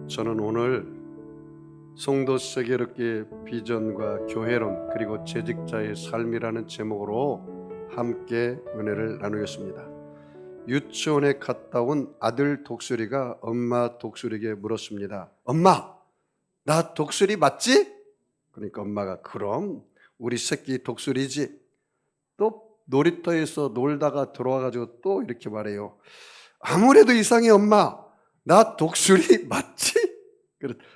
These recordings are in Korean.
저는 오늘 성도 세계롭게 비전과 교회론 그리고 재직자의 삶이라는 제목으로 함께 은혜를 나누겠습니다. 유치원에 갔다 온 아들 독수리가 엄마 독수리에게 물었습니다. 엄마, 나 독수리 맞지? 그러니까 엄마가 그럼 우리 새끼 독수리지. 또 놀이터에서 놀다가 들어와가지고 또 이렇게 말해요. 아무래도 이상해 엄마. 나 독수리 맞지?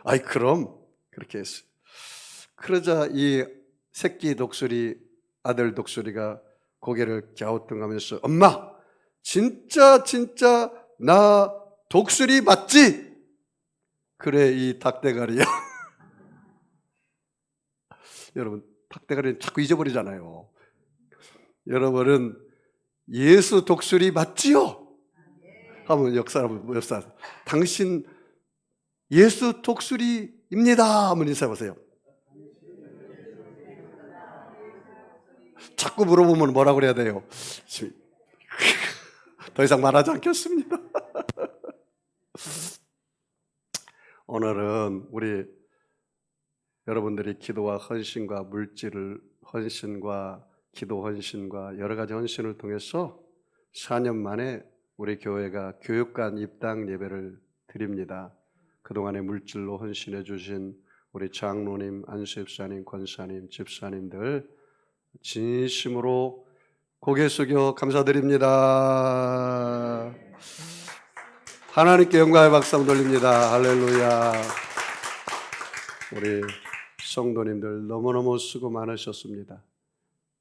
아이 그럼 그렇게 했어요. 그러자 이 새끼 독수리 아들 독수리가 고개를 갸우뚱하면서 엄마 진짜 나 독수리 맞지? 그래 이 닭대가리야. 여러분 닭대가리는 자꾸 잊어버리잖아요. 여러분은 예수 독수리 맞지요? 하면 역사 당신 예수 독수리입니다 하면 인사해보세요. 자꾸 물어보면 뭐라고 그래야 돼요? 더 이상 말하지 않겠습니다. 오늘은 우리 여러분들이 기도와 헌신과 물질을 헌신과 기도 헌신과 여러 가지 헌신을 통해서 4년 만에 우리 교회가 교육관 입당 예배를 드립니다. 그동안에 물질로 헌신해 주신 우리 장로님, 안수집사님, 권사님, 집사님들 진심으로 고개 숙여 감사드립니다. 하나님께 영광의 박수 돌립니다. 할렐루야. 우리 성도님들 너무너무 수고 많으셨습니다.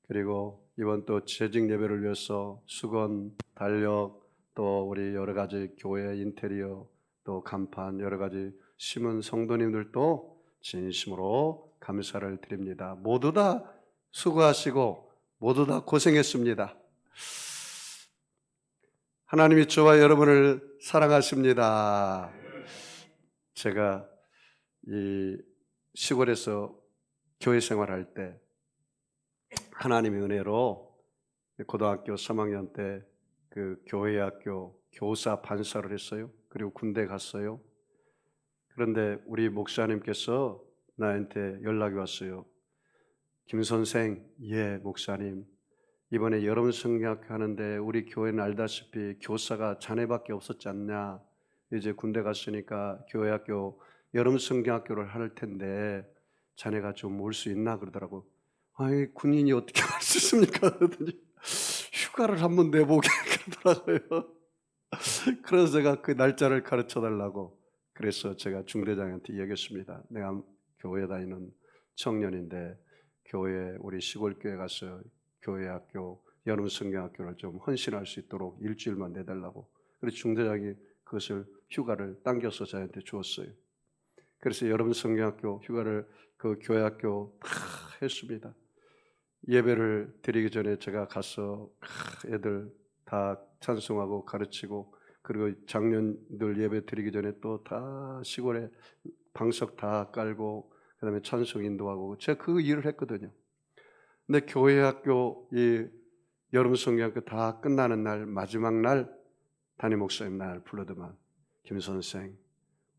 그리고 이번 또 재직 예배를 위해서 수건, 달력, 또 우리 여러 가지 교회 인테리어, 또 간판 여러 가지 심은 성도님들도 진심으로 감사를 드립니다. 모두 다 수고하시고 모두 다 고생했습니다. 하나님이 저와 여러분을 사랑하십니다. 제가 이 시골에서 교회 생활할 때 하나님의 은혜로 고등학교 3학년 때 그 교회학교 교사 반사를 했어요. 그리고 군대 갔어요. 그런데 우리 목사님께서 나한테 연락이 왔어요. 김 선생, 예 목사님, 이번에 여름 성경학교 하는데 우리 교회는 알다시피 교사가 자네밖에 없었지 않냐. 이제 군대 갔으니까 교회학교 여름 성경학교를 할 텐데 자네가 좀 올 수 있나 그러더라고. 아니 군인이 어떻게 갈 수 있습니까? 그러더니 휴가를 한번 내보게 그러더라고요. 그래서 제가 그 날짜를 가르쳐 달라고 그래서 제가 중대장한테 얘기했습니다. 내가 교회 다니는 청년인데 교회 우리 시골교회 가서 교회학교 여름 성경학교를 좀 헌신할 수 있도록 일주일만 내달라고. 그래서 중대장이 그것을 휴가를 당겨서 저한테 주었어요. 그래서 여름 성경학교 휴가를 그 교회학교 다 했습니다. 예배를 드리기 전에 제가 가서 애들 다 찬송하고 가르치고, 그리고 장년들 예배 드리기 전에 또 다 시골에 방석 다 깔고 그다음에 찬송 인도하고 제가 그 일을 했거든요. 근데 교회 학교 이 여름 성경학교 다 끝나는 날 마지막 날 담임 목사님 날 불러더만 김 선생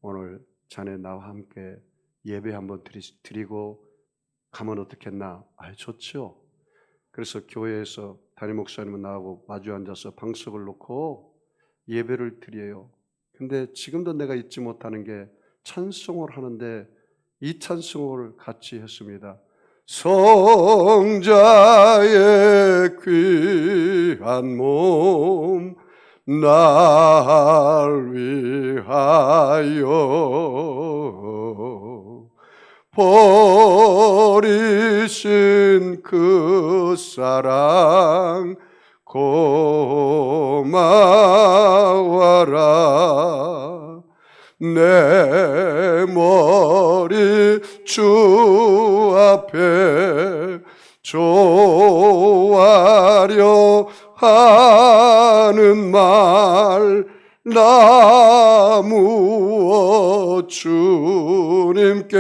오늘 자네 나와 함께 예배 한번 드리고 가면 어떻겠나? 아 좋죠. 그래서 교회에서 담임 목사님은 나하고 마주 앉아서 방석을 놓고 예배를 드려요. 근데 지금도 내가 잊지 못하는 게 찬송을 하는데 이 찬송을 같이 했습니다. 성자의 귀한 몸 날 위하여 버리신 그 사랑 고마워라. 내 머리 주 앞에 조아려 하는 말 나무어 주님께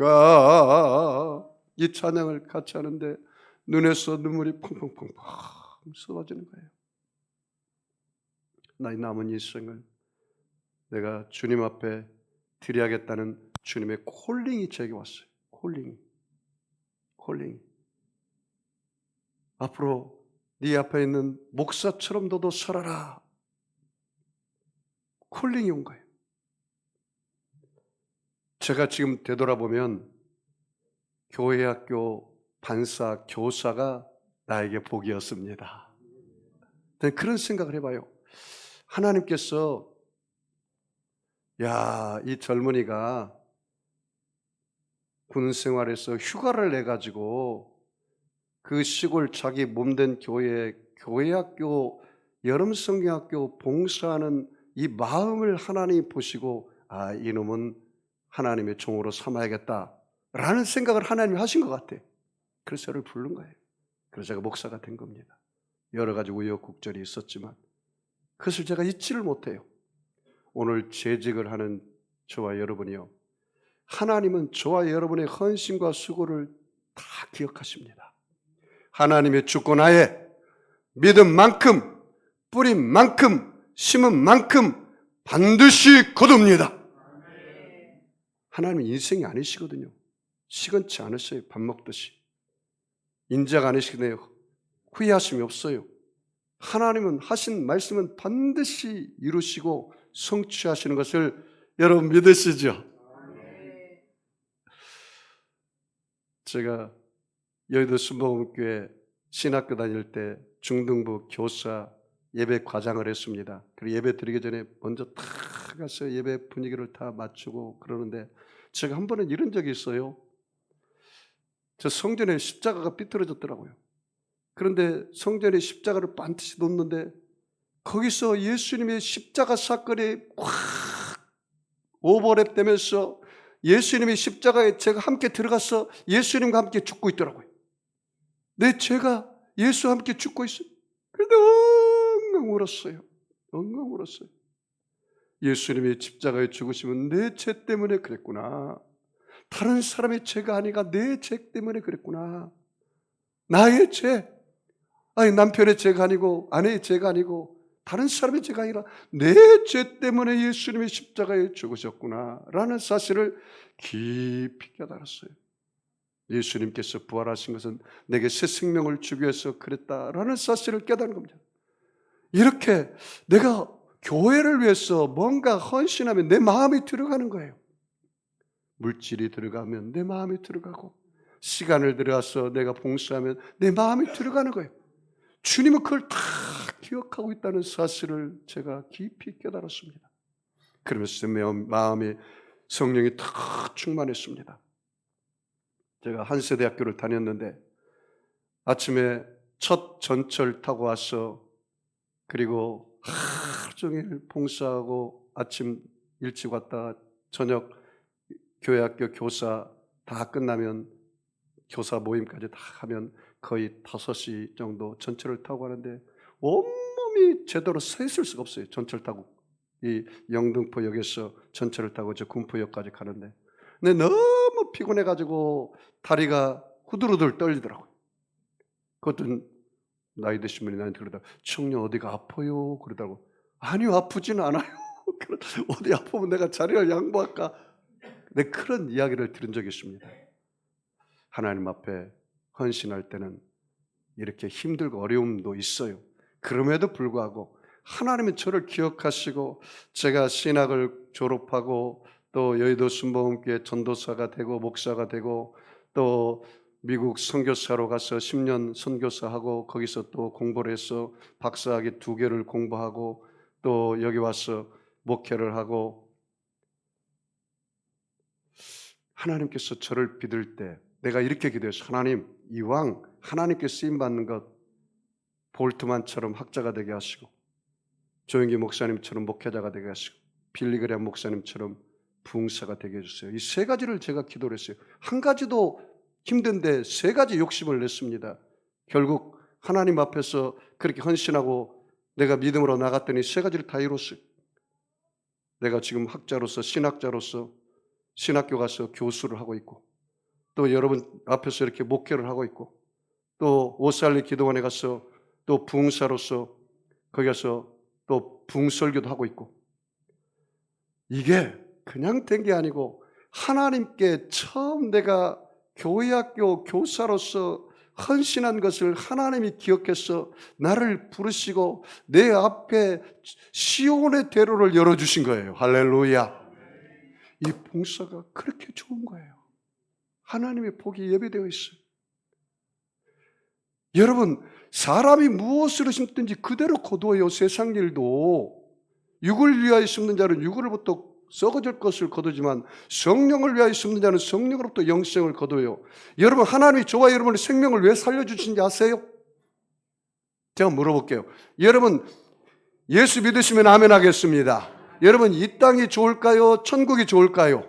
바치리까. 이 찬양을 같이 하는데 눈에서 눈물이 펑펑펑펑 쏟아지는 거예요. 나의 남은 인생을 내가 주님 앞에 드려야겠다는 주님의 콜링이 제게 왔어요. 콜링이. 앞으로 네 앞에 있는 목사처럼 너도 살아라. 콜링이 온 거예요. 제가 지금 되돌아보면 교회 학교 반사, 교사가 나에게 복이었습니다. 그런 생각을 해봐요. 하나님께서 이 젊은이가 군 생활에서 휴가를 내가지고 그 시골 자기 몸된 교회 학교, 여름 성경학교 봉사하는 이 마음을 하나님이 보시고 이놈은 하나님의 종으로 삼아야겠다라는 생각을 하나님이 하신 것 같아요. 그래서 저를 부른 거예요. 그래서 제가 목사가 된 겁니다. 여러 가지 우여곡절이 있었지만 그것을 제가 잊지를 못해요. 오늘 재직을 하는 저와 여러분이요, 하나님은 저와 여러분의 헌신과 수고를 다 기억하십니다. 하나님의 주권하에 믿은 만큼, 뿌린 만큼, 심은 만큼 반드시 거둡니다. 하나님은 인생이 아니시거든요. 시건치 않으셔요. 밥 먹듯이. 인자가 아니시네요. 후회하심이 없어요. 하나님은 하신 말씀은 반드시 이루시고 성취하시는 것을 여러분 믿으시죠? 제가 여의도 순복음교회 신학교 다닐 때 중등부 교사 예배 과장을 했습니다. 그리고 예배 드리기 전에 먼저 다 가서 예배 분위기를 다 맞추고 그러는데 제가 한 번은 이런 적이 있어요. 저 성전에 십자가가 삐뚤어졌더라고요. 그런데 성전에 십자가를 반드시 놓는데 거기서 예수님의 십자가 사건이 확 오버랩되면서 예수님의 십자가에 제가 함께 들어가서 예수님과 함께 죽고 있더라고요. 제가 예수와 함께 죽고 있어요. 그런데 엉엉 울었어요. 엉엉 울었어요. 예수님의 십자가에 죽으시면 내 죄 때문에 그랬구나. 다른 사람의 죄가 아니라 내 죄 때문에 그랬구나. 나의 죄. 남편의 죄가 아니고 아내의 죄가 아니고 다른 사람의 죄가 아니라 내 죄 때문에 예수님의 십자가에 죽으셨구나 라는 사실을 깊이 깨달았어요. 예수님께서 부활하신 것은 내게 새 생명을 주기 위해서 그랬다라는 사실을 깨달은 겁니다. 이렇게 내가 교회를 위해서 뭔가 헌신하면 내 마음이 들어가는 거예요. 물질이 들어가면 내 마음이 들어가고 시간을 들여서 내가 봉사하면 내 마음이 들어가는 거예요. 주님은 그걸 다 기억하고 있다는 사실을 제가 깊이 깨달았습니다. 그러면서 내 마음에 성령이 탁 충만했습니다. 제가 한세대학교를 다녔는데 아침에 첫 전철 타고 와서 그리고 하루 종일 봉사하고 아침 일찍 왔다 저녁 교회학교 교사 다 끝나면 교사 모임까지 다 하면 거의 5시 정도 전철을 타고 가는데 온몸이 제대로 서 있을 수가 없어요. 전철 타고 이 영등포역에서 전철을 타고 저 군포역까지 가는데 근데 너무 피곤해가지고 다리가 후들후들 떨리더라고요. 그것도 나이 드신 분이 나한테 그러다 청년 어디가 아파요? 그러더라고. 아니요, 아프지는 않아요. 어디 아프면 내가 자리를 양보할까? 네, 그런 이야기를 들은 적이 있습니다. 하나님 앞에 헌신할 때는 이렇게 힘들고 어려움도 있어요. 그럼에도 불구하고 하나님은 저를 기억하시고 제가 신학을 졸업하고 또 여의도 순복음교회 전도사가 되고 목사가 되고 또 미국 선교사로 가서 10년 선교사하고 거기서 또 공부를 해서 박사학위 2개를 공부하고 또 여기 와서 목회를 하고 하나님께서 저를 믿을 때 내가 이렇게 기도해서 하나님 이왕 하나님께 쓰임받는 것 볼트만처럼 학자가 되게 하시고 조영기 목사님처럼 목회자가 되게 하시고 빌리그레암 목사님처럼 부흥사가 되게 해주세요. 이 3가지를 제가 기도를 했어요. 한 가지도 힘든데 3가지 욕심을 냈습니다. 결국 하나님 앞에서 그렇게 헌신하고 내가 믿음으로 나갔더니 3가지를 다 이뤘어요. 내가 지금 학자로서 신학자로서 신학교 가서 교수를 하고 있고 또 여러분 앞에서 이렇게 목회를 하고 있고 또 오살리 기도원에 가서 또 부흥사로서 거기 가서 또 붕설교도 하고 있고, 이게 그냥 된 게 아니고 하나님께 처음 내가 교회학교 교사로서 헌신한 것을 하나님이 기억해서 나를 부르시고 내 앞에 시온의 대로를 열어주신 거예요. 할렐루야. 이 봉사가 그렇게 좋은 거예요. 하나님의 복이 예배되어 있어요. 여러분, 사람이 무엇을 심든지 그대로 거두어요. 세상 일도. 육을 위하여 심는 자는 육으로부터 썩어질 것을 거두지만 성령을 위하여 심는 자는 성령으로부터 영생을 거두어요. 여러분, 하나님이 저와 여러분의 생명을 왜 살려주신지 아세요? 제가 물어볼게요. 여러분, 예수 믿으시면 아멘 하겠습니다. 여러분, 이 땅이 좋을까요? 천국이 좋을까요?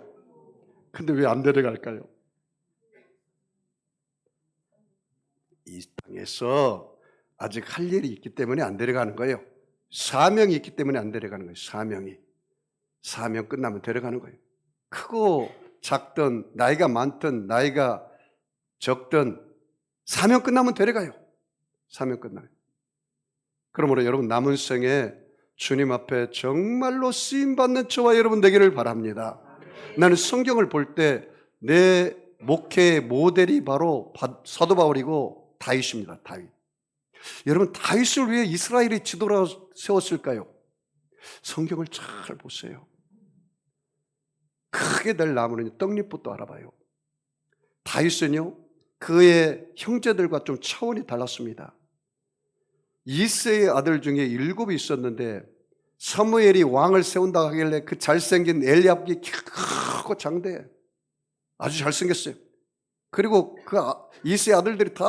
근데 왜 안 데려갈까요? 이 땅에서 아직 할 일이 있기 때문에 안 데려가는 거예요. 사명이 있기 때문에 안 데려가는 거예요. 사명 끝나면 데려가는 거예요. 크고 작든 나이가 많든 나이가 적든 사명 끝나면 데려가요. 사명 끝나요. 그러므로 여러분, 남은 생에 주님 앞에 정말로 쓰임받는 저와 여러분 되기를 바랍니다. 나는 성경을 볼 때 내 목회의 모델이 바로 사도 바울이고 다윗입니다. 다윗. 여러분, 다윗을 위해 이스라엘이 지도를 세웠을까요? 성경을 잘 보세요. 크게 될 나무는 떡잎부터 알아봐요. 다윗은요, 그의 형제들과 좀 차원이 달랐습니다. 이새의 아들 중에 7이 있었는데 사무엘이 왕을 세운다 하길래 그 잘생긴 엘리압이 크고 장대해. 아주 잘생겼어요. 그리고 그 이새의 아들들이 다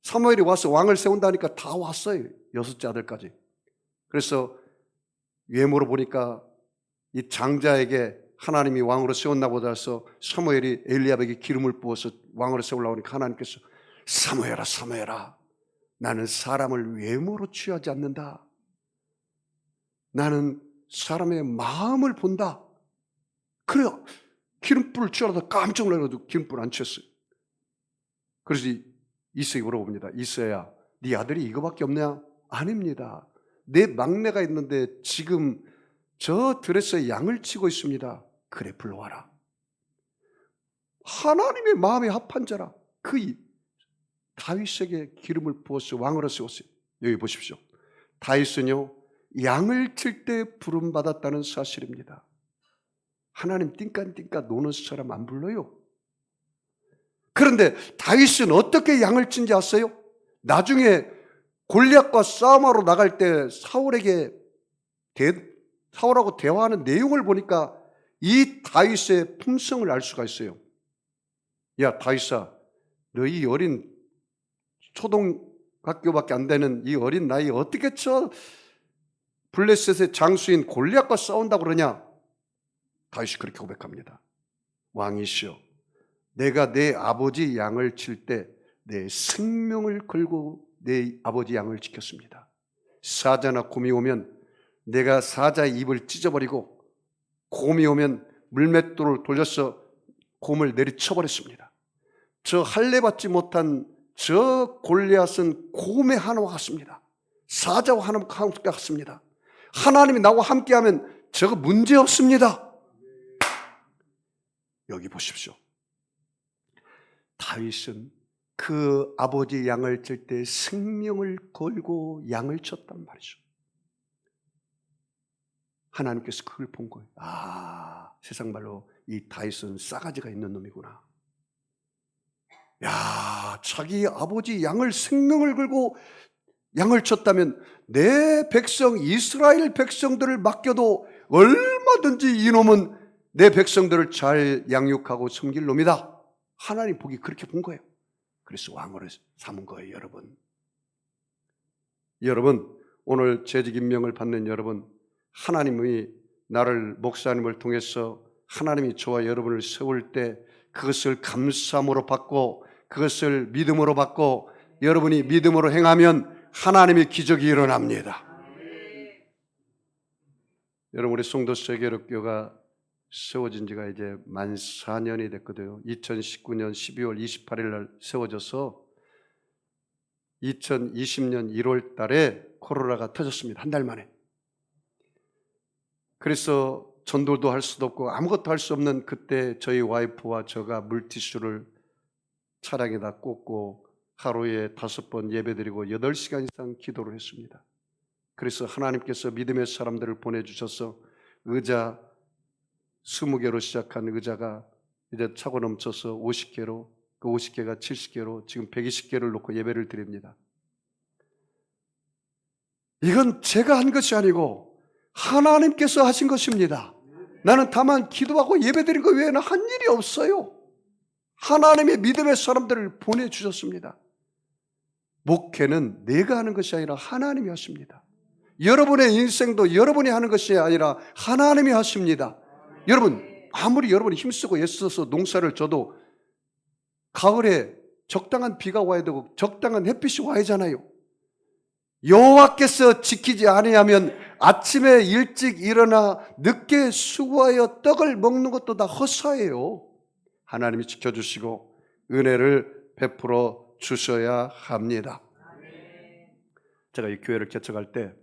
사무엘이 와서 왕을 세운다니까 다 왔어요. 6째 아들까지. 그래서 외모로 보니까 이 장자에게 하나님이 왕으로 세웠나 보다 해서 사무엘이 엘리압에게 기름을 부어서 왕으로 세우려고 하니까 하나님께서 사무엘아, 사무엘아, 나는 사람을 외모로 취하지 않는다. 나는 사람의 마음을 본다. 그래요. 기름불을 취하다 깜짝 놀라서 기름불 안 취했어요. 그래서 이새에게 물어봅니다. 이새야, 네 아들이 이거밖에 없냐? 아닙니다. 내 막내가 있는데 지금 저 들에서 양을 치고 있습니다. 그래, 불러와라. 하나님의 마음에 합한 자라. 그 다윗에게 기름을 부어서 왕으로 세웠어요. 여기 보십시오. 다윗은요, 양을 칠 때 부름받았다는 사실입니다. 하나님 띵까띵까 노는 사람 안 불러요. 그런데 다윗은 어떻게 양을 친지 아세요? 나중에 골리앗과 싸움하러 나갈 때 사울하고 대화하는 내용을 보니까 이 다윗의 품성을 알 수가 있어요. 야, 다윗아, 너희 어린 초등학교밖에 안 되는 이 어린 나이에 어떻게 저 블레셋의 장수인 골리앗과 싸운다고 그러냐? 다윗이 그렇게 고백합니다. 왕이시여, 내가 내 아버지 양을 칠 때 내 생명을 걸고 내 아버지 양을 지켰습니다. 사자나 곰이 오면 내가 사자의 입을 찢어버리고 곰이 오면 물맷돌을 돌려서 곰을 내리쳐버렸습니다. 저 할례받지 못한 저 골리앗은 곰의 하나와 같습니다. 사자와 하나와 같습니다. 하나님이 나와 함께하면 저거 문제없습니다. 여기 보십시오. 다윗은 그 아버지 양을 칠 때 생명을 걸고 양을 쳤단 말이죠. 하나님께서 그걸 본 거예요. 아, 세상 말로 이 다윗은 싸가지가 있는 놈이구나. 야, 자기 아버지 양을 생명을 걸고 양을 쳤다면 내 백성 이스라엘 백성들을 맡겨도 얼마든지 이놈은 내 백성들을 잘 양육하고 섬길 놈이다. 하나님 보기 그렇게 본 거예요. 그래서 왕으로 삼은 거예요. 여러분, 오늘 재직 임명을 받는 여러분, 하나님이 나를 목사님을 통해서 하나님이 저와 여러분을 세울 때 그것을 감사함으로 받고 그것을 믿음으로 받고 여러분이 믿음으로 행하면 하나님의 기적이 일어납니다. 여러분, 우리 송도 세계력교가 세워진 지가 이제 만 4년이 됐거든요. 2019년 12월 28일 날 세워져서 2020년 1월 달에 코로나가 터졌습니다. 한 달 만에. 그래서 전도도 할 수도 없고 아무것도 할 수 없는 그때 저희 와이프와 저가 물티슈를 차량에다 꽂고 하루에 5번 예배드리고 8시간 이상 기도를 했습니다. 그래서 하나님께서 믿음의 사람들을 보내주셔서 의자 20개로 시작한 의자가 이제 차고 넘쳐서 50개로, 그 50개가 70개로 지금 120개를 놓고 예배를 드립니다. 이건 제가 한 것이 아니고 하나님께서 하신 것입니다. 나는 다만 기도하고 예배드린 것 외에는 한 일이 없어요. 하나님의 믿음의 사람들을 보내주셨습니다. 목회는 내가 하는 것이 아니라 하나님이 하십니다. 여러분의 인생도 여러분이 하는 것이 아니라 하나님이 하십니다. 여러분, 아무리 여러분이 힘쓰고 애써서 농사를 져도 가을에 적당한 비가 와야 되고 적당한 햇빛이 와야 하잖아요. 여호와께서 지키지 아니하면 아침에 일찍 일어나 늦게 수고하여 떡을 먹는 것도 다 헛사예요. 하나님이 지켜주시고 은혜를 베풀어 주셔야 합니다. 제가 이 교회를 개척할 때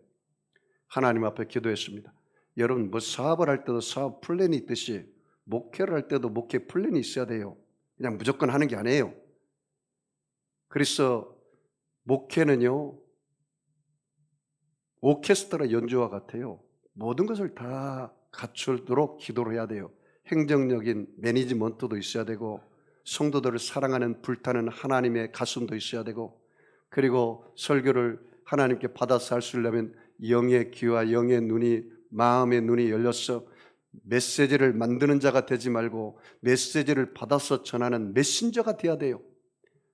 하나님 앞에 기도했습니다. 여러분, 뭐 사업을 할 때도 사업 플랜이 있듯이 목회를 할 때도 목회 플랜이 있어야 돼요. 그냥 무조건 하는 게 아니에요. 그래서 목회는요, 오케스트라 연주와 같아요. 모든 것을 다 갖추도록 기도를 해야 돼요. 행정적인 매니지먼트도 있어야 되고, 성도들을 사랑하는 불타는 하나님의 가슴도 있어야 되고, 그리고 설교를 하나님께 받아서 할 수 있려면 영의 귀와 영의 눈이, 마음의 눈이 열려서 메시지를 만드는 자가 되지 말고 메시지를 받아서 전하는 메신저가 돼야 돼요.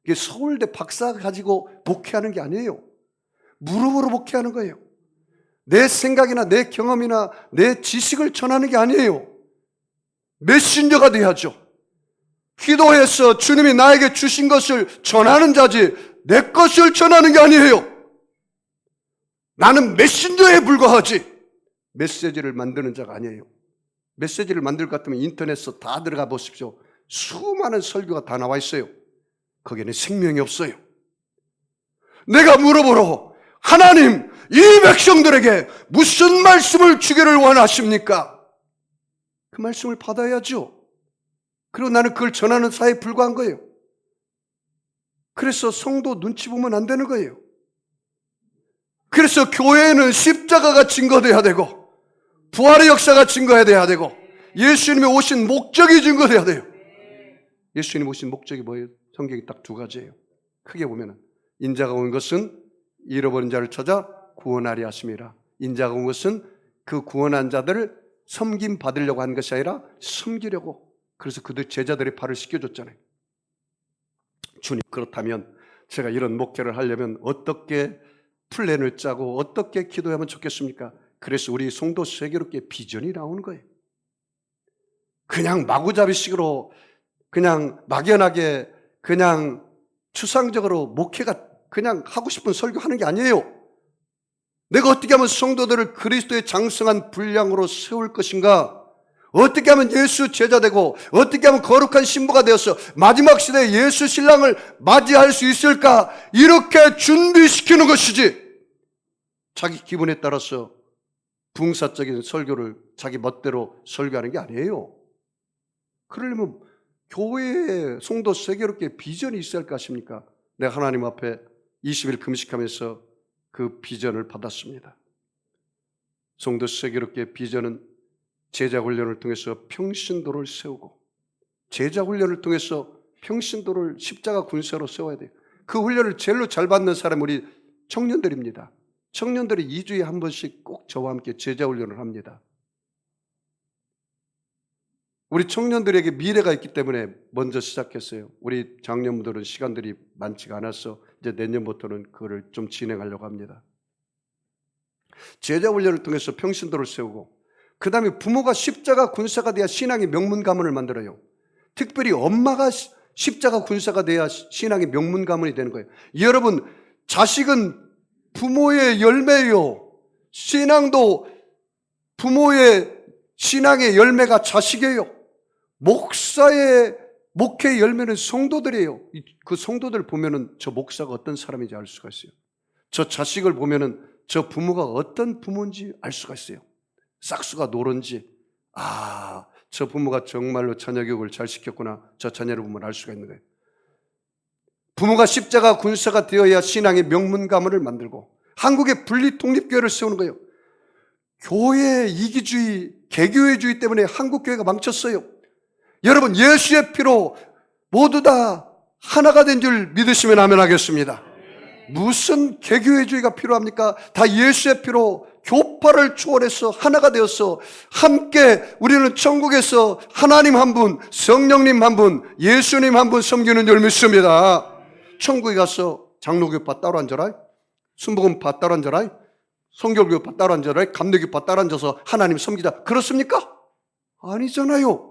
이게 서울대 박사 가지고 목회하는 게 아니에요. 무릎으로 목회하는 거예요. 내 생각이나 내 경험이나 내 지식을 전하는 게 아니에요. 메신저가 돼야죠. 기도해서 주님이 나에게 주신 것을 전하는 자지 내 것을 전하는 게 아니에요. 나는 메신저에 불과하지 메시지를 만드는 자가 아니에요. 메시지를 만들 것 같으면 인터넷에 다 들어가 보십시오. 수많은 설교가 다 나와 있어요. 거기에는 생명이 없어요. 내가 물어보러 하나님, 이 백성들에게 무슨 말씀을 주기를 원하십니까? 그 말씀을 받아야죠. 그리고 나는 그걸 전하는 사회에 불과한 거예요. 그래서 성도 눈치 보면 안 되는 거예요. 그래서 교회에는 십자가가 증거돼야 되고 부활의 역사가 증거돼야 되고 예수님이 오신 목적이 증거돼야 돼요. 예수님 오신 목적이 뭐예요? 성경이 딱 두 가지예요. 크게 보면은 인자가 온 것은 잃어버린 자를 찾아 구원하리 하심이라. 인자가 온 것은 그 구원한 자들을 섬김 받으려고 한 것이 아니라 섬기려고. 그래서 그들 제자들의 발을 씻겨줬잖아요. 주님, 그렇다면 제가 이런 목회를 하려면 어떻게 플랜을 짜고 어떻게 기도하면 좋겠습니까? 그래서 우리 성도 세계롭게 비전이 나오는 거예요. 그냥 마구잡이식으로 그냥 막연하게 그냥 추상적으로 목회가 그냥 하고 싶은 설교하는 게 아니에요. 내가 어떻게 하면 성도들을 그리스도의 장성한 분량으로 세울 것인가? 어떻게 하면 예수 제자 되고 어떻게 하면 거룩한 신부가 되어서 마지막 시대에 예수 신랑을 맞이할 수 있을까? 이렇게 준비시키는 것이지 자기 기분에 따라서 붕사적인 설교를 자기 멋대로 설교하는 게 아니에요. 그러려면 교회에 성도 세계롭게 비전이 있어야 할 것 같습니까? 내가 하나님 앞에 20일 금식하면서 그 비전을 받았습니다. 성도 세계롭게 비전은 제자 훈련을 통해서 평신도를 세우고 제자 훈련을 통해서 평신도를 십자가 군사로 세워야 돼요. 그 훈련을 제일로 잘 받는 사람이 우리 청년들입니다. 청년들이 2주에 한 번씩 꼭 저와 함께 제자 훈련을 합니다. 우리 청년들에게 미래가 있기 때문에 먼저 시작했어요. 우리 장년분들은 시간들이 많지가 않아서 이제 내년부터는 그거를 좀 진행하려고 합니다. 제자 훈련을 통해서 평신도를 세우고 그 다음에 부모가 십자가 군사가 돼야 신앙의 명문 가문을 만들어요. 특별히 엄마가 십자가 군사가 돼야 신앙의 명문 가문이 되는 거예요. 여러분, 자식은 부모의 열매예요. 신앙도 부모의 신앙의 열매가 자식이에요. 목사의 목회의 열매는 성도들이에요. 그 성도들 보면은 저 목사가 어떤 사람인지 알 수가 있어요. 저 자식을 보면은 저 부모가 어떤 부모인지 알 수가 있어요. 싹수가 노른지, 저 부모가 정말로 자녀 교육을 잘 시켰구나. 저 자녀를 보면 알 수가 있는 거예요. 부모가 십자가 군사가 되어야 신앙의 명문 가문을 만들고 한국의 분리 독립교회를 세우는 거예요. 교회 이기주의, 개교회주의 때문에 한국 교회가 망쳤어요. 여러분, 예수의 피로 모두 다 하나가 된 줄 믿으시면 아멘 하겠습니다. 무슨 개교회주의가 필요합니까? 다 예수의 피로 교파를 초월해서 하나가 되어서 함께 우리는 천국에서 하나님 한 분, 성령님 한 분, 예수님 한 분 섬기는 줄 믿습니다. 천국에 가서 장로교파 따로 앉아라, 순복음파 따로 앉아라, 성결교파 따로 앉아라, 감리교파 따로 앉아서 하나님 섬기자. 그렇습니까? 아니잖아요.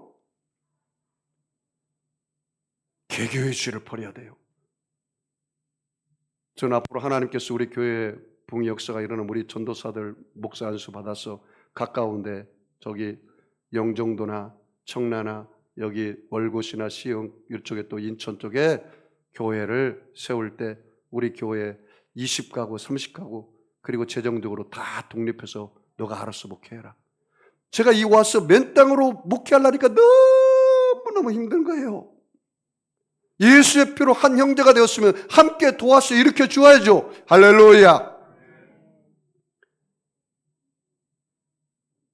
개교회주의를 버려야 돼요. 저는 앞으로 하나님께서 우리 교회에 붕 역사가 일어나면 우리 전도사들 목사 안수 받아서 가까운데 저기 영종도나 청라나 여기 월곶이나 시흥 이쪽에 또 인천 쪽에 교회를 세울 때 우리 교회 20가구 30가구 그리고 재정적으로 다 독립해서 너가 알아서 목회해라. 제가 이 와서 맨 땅으로 목회하려니까 너무너무 힘든 거예요. 예수의 피로 한 형제가 되었으면 함께 도와서 일으켜 주어야죠. 할렐루야.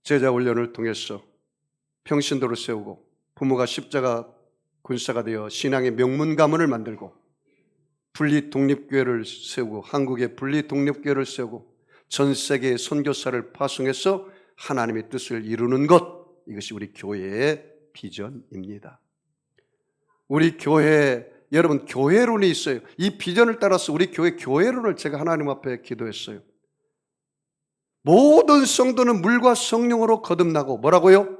제자 훈련을 통해서 평신도를 세우고 부모가 십자가 군사가 되어 신앙의 명문 가문을 만들고 분리 독립교회를 세우고 한국의 분리 독립교회를 세우고 전 세계의 선교사를 파송해서 하나님의 뜻을 이루는 것, 이것이 우리 교회의 비전입니다. 우리 교회, 여러분 교회론이 있어요. 이 비전을 따라서 우리 교회론을 제가 하나님 앞에 기도했어요. 모든 성도는 물과 성령으로 거듭나고 뭐라고요?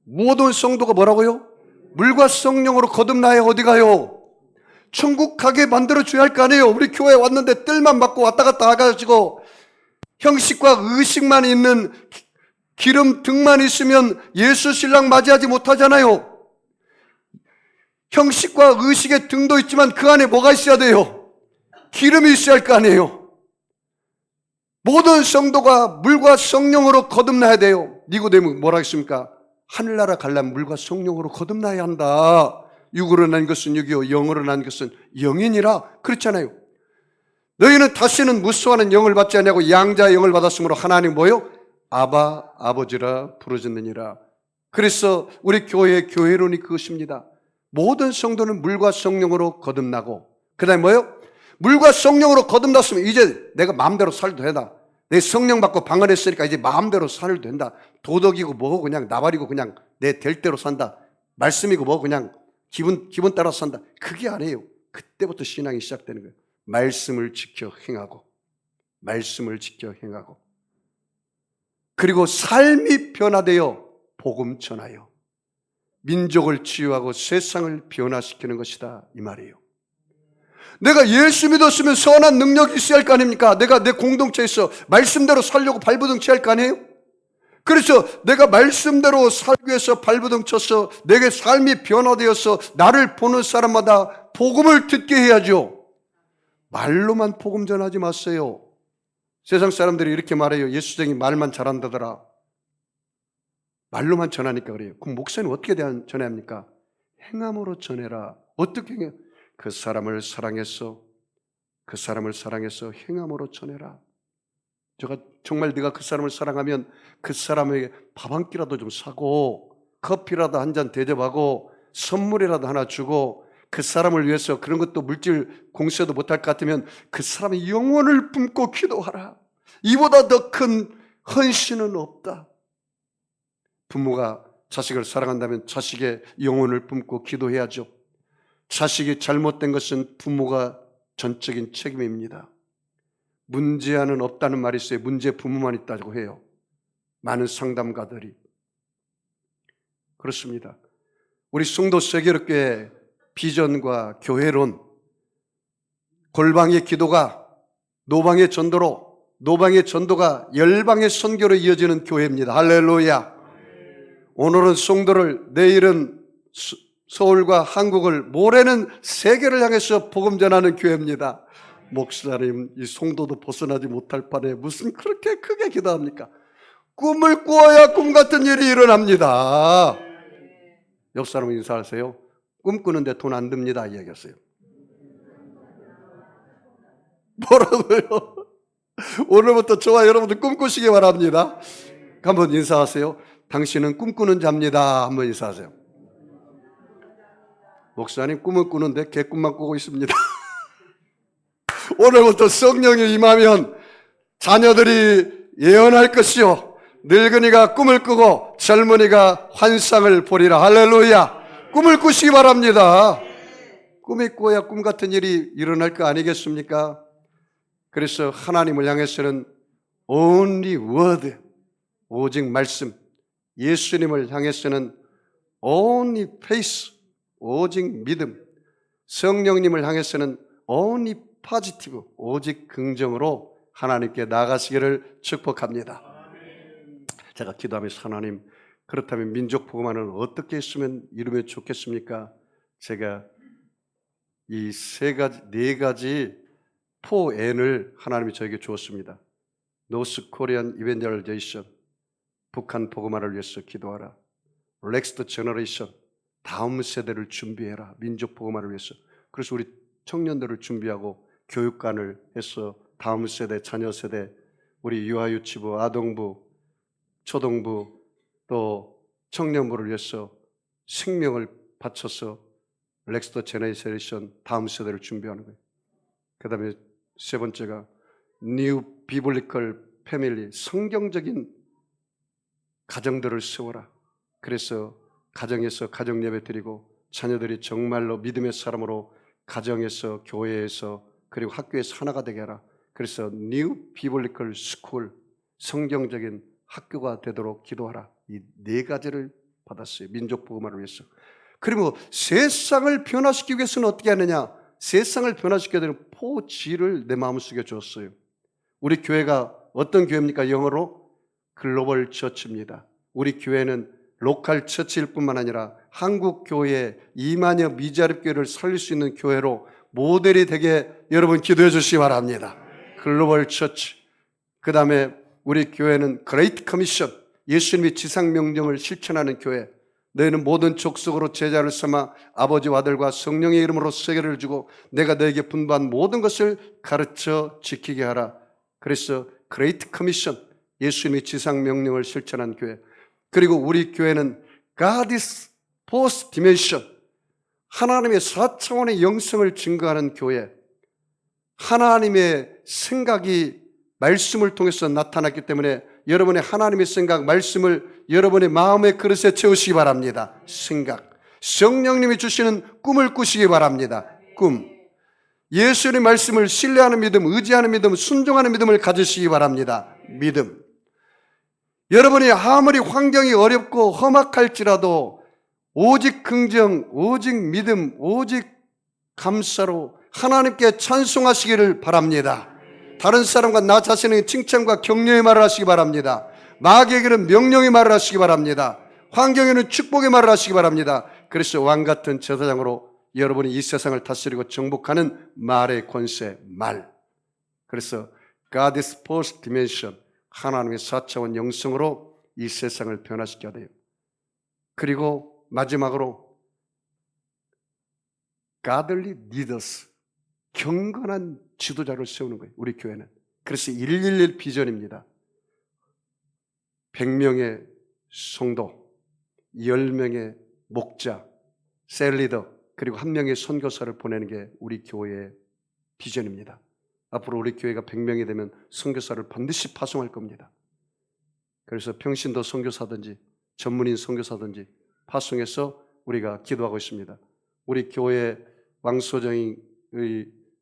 모든 성도가 뭐라고요? 물과 성령으로 거듭나야 어디 가요? 천국 가게 만들어줘야 할 거 아니에요. 우리 교회에 왔는데 뜰만 맞고 왔다 갔다 해가지고 형식과 의식만 있는 기름 등만 있으면 예수 신랑 맞이하지 못하잖아요. 형식과 의식의 등도 있지만 그 안에 뭐가 있어야 돼요? 기름이 있어야 할 거 아니에요. 모든 성도가 물과 성령으로 거듭나야 돼요. 니고데모 뭐라 했습니까? 하늘나라 가려면 물과 성령으로 거듭나야 한다. 육으로 난 것은 육이요 영으로 난 것은 영이니라 그렇잖아요. 너희는 다시는 무수하는 영을 받지 아니하고 양자의 영을 받았으므로 하나님 뭐요? 아바 아버지라 부르짖느니라. 그래서 우리 교회의 교회론이 그것입니다. 모든 성도는 물과 성령으로 거듭나고 그 다음에 뭐요? 물과 성령으로 거듭났으면 이제 내가 마음대로 살도 된다. 내 성령 받고 방언했으니까 이제 마음대로 살도 된다. 도덕이고 뭐고 그냥 나발이고 그냥 내 될 대로 산다. 말씀이고 뭐 그냥 기분 따라 산다. 그게 아니에요. 그때부터 신앙이 시작되는 거예요. 말씀을 지켜 행하고 말씀을 지켜 행하고 그리고 삶이 변화되어 복음 전하여 민족을 치유하고 세상을 변화시키는 것이다 이 말이에요. 내가 예수 믿었으면 선한 능력이 있어야 할 거 아닙니까? 내가 내 공동체에서 말씀대로 살려고 발버둥 쳐야 할 거 아니에요? 그래서 내가 말씀대로 살기 위해서 발버둥 쳐서 내게 삶이 변화되어서 나를 보는 사람마다 복음을 듣게 해야죠. 말로만 복음 전하지 마세요. 세상 사람들이 이렇게 말해요. 예수쟁이 말만 잘한다더라. 말로만 전하니까 그래요. 그럼 목사님 어떻게 전해야 합니까? 행함으로 전해라. 어떻게 행해? 그 사람을 사랑해서 행함으로 전해라. 제가 정말 네가 그 사람을 사랑하면 그 사람에게 밥 한 끼라도 좀 사고 커피라도 한 잔 대접하고 선물이라도 하나 주고 그 사람을 위해서 그런 것도 물질 공세도 못할 것 같으면 그 사람의 영혼을 품고 기도하라. 이보다 더 큰 헌신은 없다. 부모가 자식을 사랑한다면 자식의 영혼을 품고 기도해야죠. 자식이 잘못된 것은 부모가 전적인 책임입니다. 문제아는 없다는 말이 있어요. 문제 부모만 있다고 해요. 많은 상담가들이. 그렇습니다. 우리 성도 세계롭게 비전과 교회론, 골방의 기도가 노방의 전도로, 노방의 전도가 열방의 선교로 이어지는 교회입니다. 할렐루야. 오늘은 성도를, 내일은 서울과 한국을, 모레는 세계를 향해서 복음 전하는 교회입니다. 목사님, 이 송도도 벗어나지 못할 판에 무슨 그렇게 크게 기도합니까? 꿈을 꾸어야 꿈 같은 일이 일어납니다. 옆 사람 인사하세요. 꿈꾸는데 돈 안 듭니다 이야기했어요. 뭐라고요? 오늘부터 저와 여러분들 꿈꾸시기 바랍니다. 한번 인사하세요. 당신은 꿈꾸는 자입니다. 한번 인사하세요. 목사님, 꿈을 꾸는데 개꿈만 꾸고 있습니다. 오늘부터 성령이 임하면 자녀들이 예언할 것이요, 늙은이가 꿈을 꾸고 젊은이가 환상을 보리라. 할렐루야. 꿈을 꾸시기 바랍니다. 꿈이 꾸어야 꿈 같은 일이 일어날 거 아니겠습니까? 그래서 하나님을 향해서는 only word, 오직 말씀, 예수님을 향해서는 only faith, 오직 믿음, 성령님을 향해서는 only positive, 오직 긍정으로 하나님께 나아가시기를 축복합니다. 제가 기도하면서 하나님, 그렇다면 민족 복음화는 어떻게 했으면 이루면 좋겠습니까? 제가 이 네 가지 4N을 하나님이 저에게 주었습니다. 노스 코리안 이벤젤리제이션, 북한 복음화를 위해서 기도하라. 넥스트 제너레이션, 다음 세대를 준비해라. 민족 복음화를 위해서. 그래서 우리 청년들을 준비하고 교육관을 해서 다음 세대, 자녀 세대, 우리 유아유치부, 아동부, 초동부, 또 청년부를 위해서 생명을 바쳐서 넥스트 제너레이션, 다음 세대를 준비하는 거예요. 그 다음에 세 번째가 뉴 비블리컬 패밀리, 성경적인 가정들을 세워라. 그래서 가정에서 가정 예배 드리고 자녀들이 정말로 믿음의 사람으로 가정에서, 교회에서, 그리고 학교에서 하나가 되게 하라. 그래서 뉴 비블리컬 스쿨, 성경적인 학교가 되도록 기도하라. 이 네 가지를 받았어요. 민족 복음화를 위해서. 그리고 세상을 변화시키기 위해서는 어떻게 하느냐? 세상을 변화시켜야 되는 4G를 내 마음속에 줬어요. 우리 교회가 어떤 교회입니까? 영어로 글로벌 처치입니다. 우리 교회는 로컬 처치일 뿐만 아니라 한국 교회 2만여 미자립 교회를 살릴 수 있는 교회로 모델이 되게 여러분 기도해 주시기 바랍니다. 글로벌 처치. 그 다음에 우리 교회는 그레이트 커미션, 예수님의 지상명령을 실천하는 교회. 너희는 모든 족속으로 제자를 삼아 아버지와 아들과 성령의 이름으로 세계를 주고 내가 너에게 분부한 모든 것을 가르쳐 지키게 하라. 그래서 그레이트 커미션, 예수님의 지상명령을 실천한 교회. 그리고 우리 교회는 God is fourth dimension, 하나님의 4차원의 영성을 증거하는 교회. 하나님의 생각이 말씀을 통해서 나타났기 때문에 여러분의 하나님의 생각, 말씀을 여러분의 마음의 그릇에 채우시기 바랍니다. 생각. 성령님이 주시는 꿈을 꾸시기 바랍니다. 꿈. 예수의 말씀을 신뢰하는 믿음, 의지하는 믿음, 순종하는 믿음을 가지시기 바랍니다. 믿음. 여러분이 아무리 환경이 어렵고 험악할지라도 오직 긍정, 오직 믿음, 오직 감사로 하나님께 찬송하시기를 바랍니다. 다른 사람과 나 자신에게 칭찬과 격려의 말을 하시기 바랍니다. 마귀에게는 명령의 말을 하시기 바랍니다. 환경에는 축복의 말을 하시기 바랍니다. 그래서 왕같은 제사장으로 여러분이 이 세상을 다스리고 정복하는 말의 권세, 말. 그래서 God is fourth dimension, 하나님의 4차원 영성으로 이 세상을 변화시켜야 돼요. 그리고 마지막으로 Godly leaders, 경건한 지도자를 세우는 거예요. 우리 교회는. 그래서 111 비전입니다. 100명의 성도, 10명의 목자, 셀리더, 그리고 1명의 선교사를 보내는 게 우리 교회의 비전입니다. 앞으로 우리 교회가 100명이 되면 선교사를 반드시 파송할 겁니다. 그래서 평신도 선교사든지 전문인 선교사든지 파송해서 우리가 기도하고 있습니다. 우리 교회 왕소정의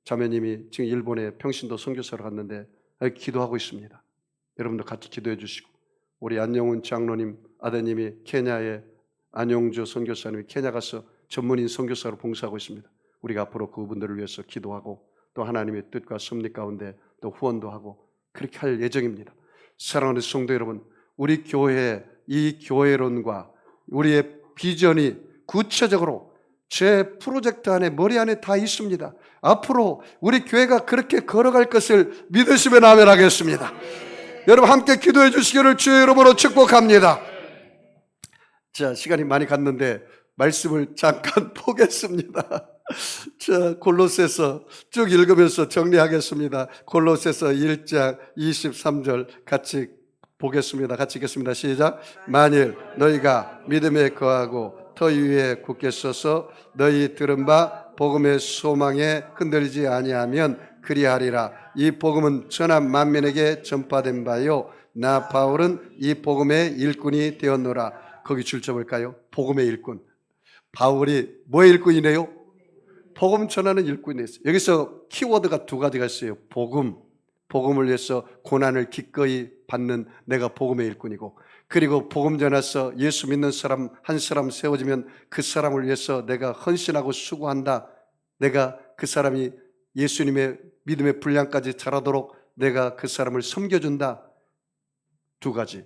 자매님이 지금 일본에 평신도 선교사로 갔는데 기도하고 있습니다. 여러분도 같이 기도해 주시고, 우리 안영훈 장로님 아드님이 케냐에, 안용주 선교사님이 케냐 가서 전문인 선교사로 봉사하고 있습니다. 우리가 앞으로 그분들을 위해서 기도하고 또 하나님의 뜻과 섭리 가운데 또 후원도 하고 그렇게 할 예정입니다. 사랑하는 성도 여러분, 우리 교회의 이 교회론과 우리의 비전이 구체적으로 제 프로젝트 안에 머리 안에 다 있습니다. 앞으로 우리 교회가 그렇게 걸어갈 것을 믿으시면 아멘 하겠습니다. 여러분 함께 기도해 주시기를 주의 이름으로 축복합니다. 자, 시간이 많이 갔는데 말씀을 잠깐 보겠습니다. 자, 골로새서 쭉 읽으면서 정리하겠습니다. 골로새서 1장 23절 같이 보겠습니다. 같이 읽겠습니다. 시작. 만일 너희가 믿음에 거하고 터 위에 굳게 서서 너희 들은 바 복음의 소망에 흔들리지 아니하면 그리하리라. 이 복음은 전한 만민에게 전파된 바요 나 바울은 이 복음의 일꾼이 되었노라. 거기 줄쳐 볼까요? 복음의 일꾼. 바울이 뭐의 일꾼이네요? 복음 전하는 일꾼이 있어요. 여기서 키워드가 두 가지가 있어요. 복음, 복음을 위해서 고난을 기꺼이 받는 내가 복음의 일꾼이고, 그리고 복음 전해서 예수 믿는 사람 한 사람 세워지면 그 사람을 위해서 내가 헌신하고 수고한다. 내가 그 사람이 예수님의 믿음의 분량까지 자라도록 내가 그 사람을 섬겨준다. 두 가지.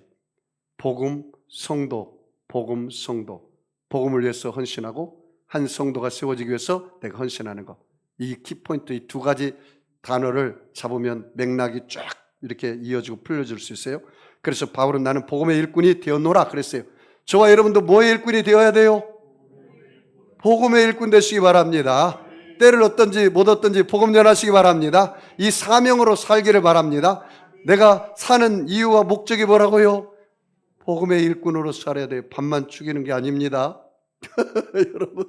복음, 성도, 복음, 성도. 복음을 위해서 헌신하고 한 성도가 세워지기 위해서 내가 헌신하는 것. 이 키포인트, 이 두 가지 단어를 잡으면 맥락이 쫙 이렇게 이어지고 풀려질 수 있어요. 그래서 바울은 나는 복음의 일꾼이 되었노라 그랬어요. 저와 여러분도 뭐의 일꾼이 되어야 돼요? 복음의 일꾼 되시기 바랍니다. 때를 얻든지 못 얻든지 복음 전하시기 바랍니다. 이 사명으로 살기를 바랍니다. 내가 사는 이유와 목적이 뭐라고요? 복음의 일꾼으로 살아야 돼요. 밥만 죽이는 게 아닙니다. 여러분,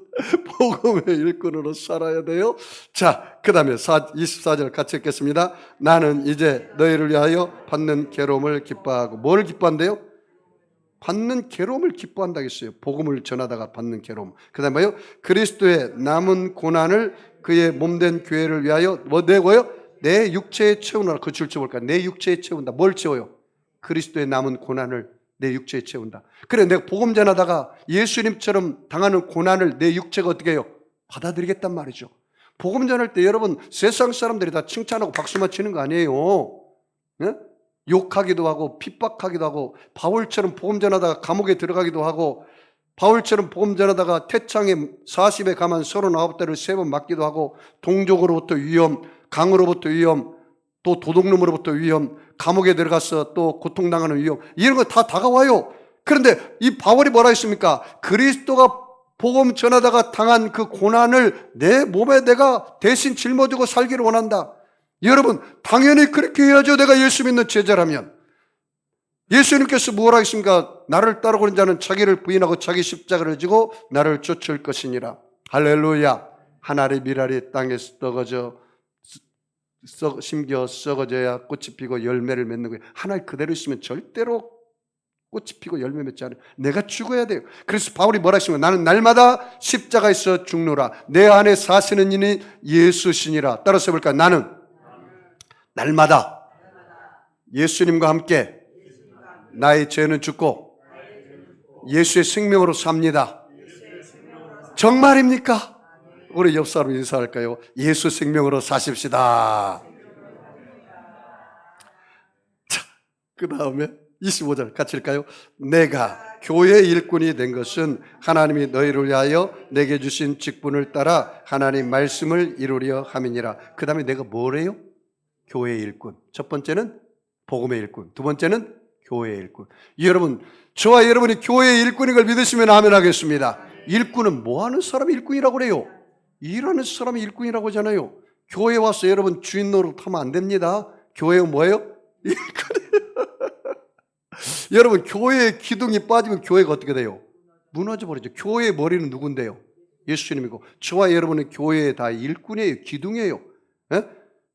복음의 일꾼으로 살아야 돼요. 자, 그 다음에 24절 같이 읽겠습니다. 나는 이제 너희를 위하여 받는 괴로움을 기뻐하고. 뭘 기뻐한대요? 받는 괴로움을 기뻐한다고 했어요. 복음을 전하다가 받는 괴로움. 그 다음에 뭐요? 그리스도의 남은 고난을 그의 몸된 교회를 위하여 뭐 내고요? 내 육체에 채우노라. 그 줄 채울까? 내 육체에 채운다. 뭘 채워요? 그리스도의 남은 고난을 내 육체에 채운다. 그래, 내가 복음 전하다가 예수님처럼 당하는 고난을 내 육체가 어떻게 해요? 받아들이겠단 말이죠. 복음 전할 때 여러분 세상 사람들이 다 칭찬하고 박수만 치는 거 아니에요. 네? 욕하기도 하고 핍박하기도 하고, 바울처럼 복음 전하다가 감옥에 들어가기도 하고, 바울처럼 복음 전하다가 태창에 40에 가만 39대를 3번 맞기도 하고, 동족으로부터 위험, 강으로부터 위험, 또 도둑놈으로부터 위험, 감옥에 들어가서 또 고통당하는 위험, 이런 거 다 다가와요. 그런데 이 바울이 뭐라 했습니까? 그리스도가 복음 전하다가 당한 그 고난을 내 몸에 내가 대신 짊어지고 살기를 원한다. 여러분, 당연히 그렇게 해야죠. 내가 예수 믿는 제자라면. 예수님께서 뭐라 했습니까? 나를 따르고는 자는 자기를 부인하고 자기 십자가를 지고 나를 쫓을 것이니라. 할렐루야. 하나리 미랄이 땅에서 떨어져 심겨 썩어져야 꽃이 피고 열매를 맺는 거예요. 하나님 그대로 있으면 절대로 꽃이 피고 열매 맺지 않아요. 내가 죽어야 돼요. 그래서 바울이 뭐라 했습니까? 나는 날마다 십자가에서 죽노라. 내 안에 사시는 이는 예수시니라. 따라서 해볼까요? 나는 날마다 예수님과 함께 나의 죄는 죽고 예수의 생명으로 삽니다. 정말입니까? 우리 옆 사람 인사할까요? 예수 생명으로 사십시다. 자, 그 다음에 25절 같이 읽을까요? 내가 교회의 일꾼이 된 것은 하나님이 너희를 위하여 내게 주신 직분을 따라 하나님 말씀을 이루려 함이니라. 그 다음에 내가 뭐래요? 교회의 일꾼. 첫 번째는 복음의 일꾼, 두 번째는 교회의 일꾼. 여러분, 저와 여러분이 교회의 일꾼인 걸 믿으시면 아멘 하겠습니다. 일꾼은 뭐 하는 사람이 일꾼이라고 그래요? 일하는 사람이 일꾼이라고 하잖아요. 교회 와서 여러분 주인 노릇하면 안 됩니다. 교회는 뭐예요? 일꾼이에요. 여러분, 교회에 기둥이 빠지면 교회가 어떻게 돼요? 무너져 버리죠. 교회의 머리는 누군데요? 예수님이고, 저와 여러분은 교회의 다 일꾼이에요. 기둥이에요. 에?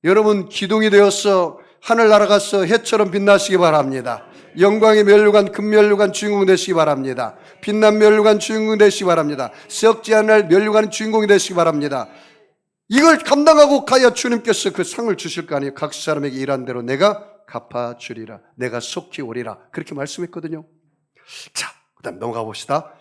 여러분 기둥이 되어서 하늘 날아가서 해처럼 빛나시기 바랍니다. 영광의 면류관, 금면류관 주인공 되시기 바랍니다. 빛난 면류관 주인공 되시기 바랍니다. 썩지 않을 면류관 주인공이 되시기 바랍니다. 이걸 감당하고 가야 주님께서 그 상을 주실 거 아니에요. 각 사람에게 일한 대로 내가 갚아주리라. 내가 속히 오리라. 그렇게 말씀했거든요. 자, 그 다음 넘어가 봅시다.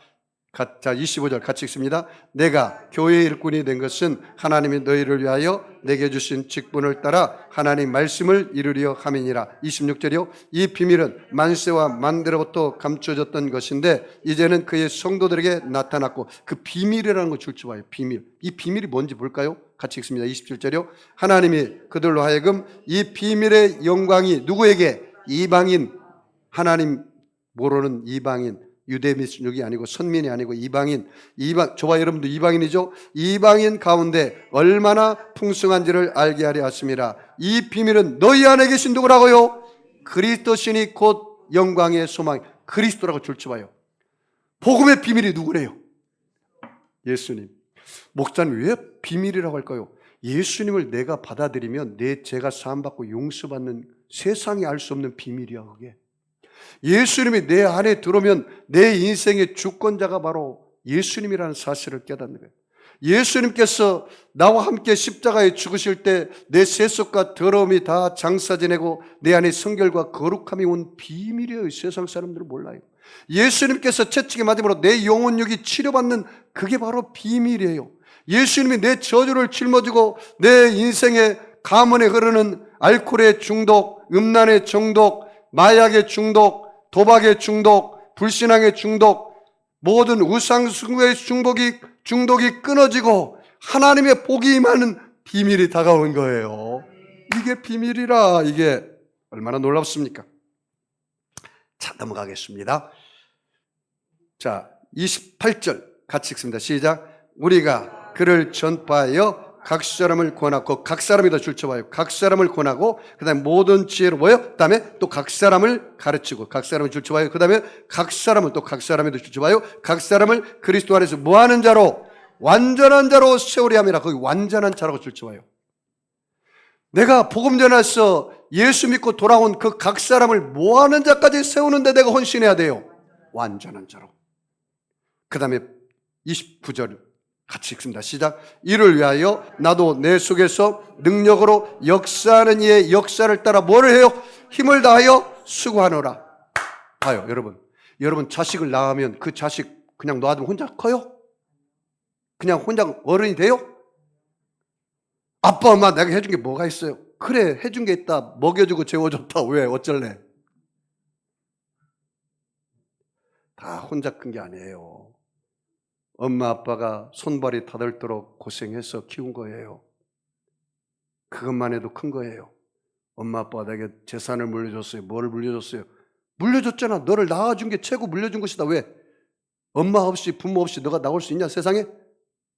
자, 25절 같이 읽습니다. 내가 교회의 일꾼이 된 것은 하나님이 너희를 위하여 내게 주신 직분을 따라 하나님 말씀을 이루려 함이니라. 26절이요. 이 비밀은 만세와 만대로부터 감춰졌던 것인데 이제는 그의 성도들에게 나타났고, 그 비밀이라는 걸 줄줄 봐요. 비밀. 이 비밀이 뭔지 볼까요? 같이 읽습니다. 27절이요. 하나님이 그들로 하여금 이 비밀의 영광이 누구에게? 이방인, 하나님 모르는 이방인, 유대 민족이 아니고 선민이 아니고 이방인, 저와 여러분도 이방인이죠. 이방인 가운데 얼마나 풍성한지를 알게 하려 하심이라. 이 비밀은 너희 안에 계신 누구라고요? 그리스도시니 곧 영광의 소망. 그리스도라고 줄쳐봐요. 복음의 비밀이 누구래요? 예수님. 목사님 왜 비밀이라고 할까요? 예수님을 내가 받아들이면 내 죄가 사함받고 용서받는, 세상이 알 수 없는 비밀이야 그게. 예수님이 내 안에 들어오면 내 인생의 주권자가 바로 예수님이라는 사실을 깨닫는 거예요. 예수님께서 나와 함께 십자가에 죽으실 때 내 세속과 더러움이 다 장사 지내고 내 안에 성결과 거룩함이 온 비밀이에요. 세상 사람들은 몰라요. 예수님께서 채찍에 맞음으로 내 영혼육이 치료받는, 그게 바로 비밀이에요. 예수님이 내 저주를 짊어지고 내 인생의 가문에 흐르는 알코올의 중독, 음란의 중독, 마약의 중독, 도박의 중독, 불신앙의 중독, 모든 우상숭배의 중독이 끊어지고 하나님의 복이 임하는 비밀이 다가온 거예요. 이게 비밀이라. 이게 얼마나 놀랍습니까? 자, 넘어가겠습니다. 자, 28절 같이 읽습니다. 시작. 우리가 그를 전파하여 각 사람을 권하고, 각 사람이 더 줄쳐봐요. 각 사람을 권하고, 그 다음에 모든 지혜로 뭐요? 그 다음에 또 각 사람을 가르치고, 각 사람을 줄쳐봐요. 그 다음에 각 사람을 또 각 사람이 더 줄쳐봐요. 각 사람을 그리스도 안에서 뭐하는 자로? 완전한 자로 세우려 함이라. 거기 완전한 자라고 줄쳐봐요. 내가 복음 전해서 예수 믿고 돌아온 그 각 사람을 뭐하는 자까지 세우는데 내가 헌신해야 돼요. 완전한 자로. 그 다음에 29절 같이 읽습니다. 시작. 이를 위하여 나도 내 속에서 능력으로 역사하는 이의 역사를 따라 뭐를 해요? 힘을 다하여 수고하노라. 봐요, 여러분 자식을 낳으면 그 자식 그냥 놔두면 혼자 커요? 그냥 혼자 어른이 돼요? 아빠 엄마 내가 해준 게 뭐가 있어요? 그래, 해준 게 있다. 먹여주고 재워줬다. 왜? 어쩔래? 다 혼자 큰 게 아니에요. 엄마 아빠가 손발이 타들도록 고생해서 키운 거예요. 그것만 해도 큰 거예요. 엄마 아빠가 내게 재산을 물려줬어요. 뭐를 물려줬어요? 물려줬잖아. 너를 낳아준 게 최고 물려준 것이다. 왜? 엄마 없이 부모 없이 너가 나올 수 있냐 세상에?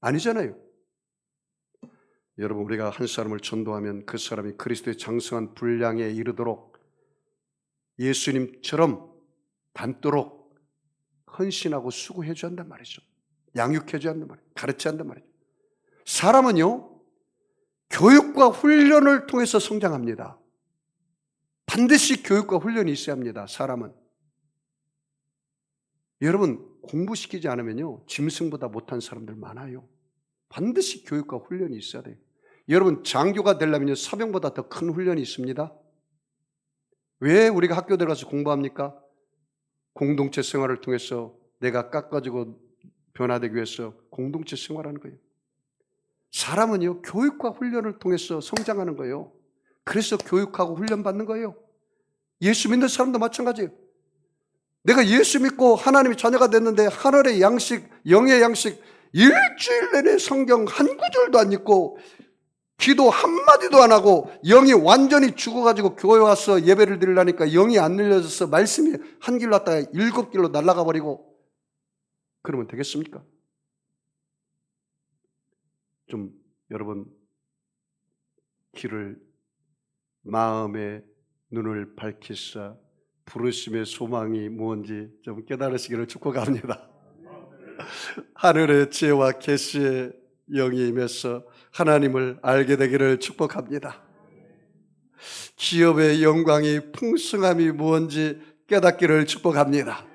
아니잖아요. 여러분, 우리가 한 사람을 전도하면 그 사람이 그리스도의 장성한 분량에 이르도록 예수님처럼 닮도록 헌신하고 수고해 줘야 한단 말이죠. 양육해 줘야 한단 말이에요. 가르쳐야 한단 말이에요. 사람은요, 교육과 훈련을 통해서 성장합니다. 반드시 교육과 훈련이 있어야 합니다. 사람은. 여러분, 공부시키지 않으면요, 짐승보다 못한 사람들 많아요. 반드시 교육과 훈련이 있어야 돼요. 여러분, 장교가 되려면요, 사병보다 더 큰 훈련이 있습니다. 왜 우리가 학교 들어가서 공부합니까? 공동체 생활을 통해서 내가 깎아지고 변화되기 위해서 공동체 생활하는 거예요. 사람은요, 교육과 훈련을 통해서 성장하는 거예요. 그래서 교육하고 훈련 받는 거예요. 예수 믿는 사람도 마찬가지예요. 내가 예수 믿고 하나님의 자녀가 됐는데 하늘의 양식, 영의 양식, 일주일 내내 성경 한 구절도 안 읽고 기도 한마디도 안 하고 영이 완전히 죽어가지고 교회 와서 예배를 드리려니까 영이 안 늘려져서 말씀이 한 길로 왔다가 7길로 날아가 버리고, 그러면 되겠습니까? 좀 여러분, 길을, 마음의 눈을 밝히사 부르심의 소망이 무엇인지 좀 깨달으시기를 축복합니다. 하늘의 지혜와 계시의 영이 임해서 하나님을 알게 되기를 축복합니다. 기업의 영광이, 풍성함이 무엇인지 깨닫기를 축복합니다.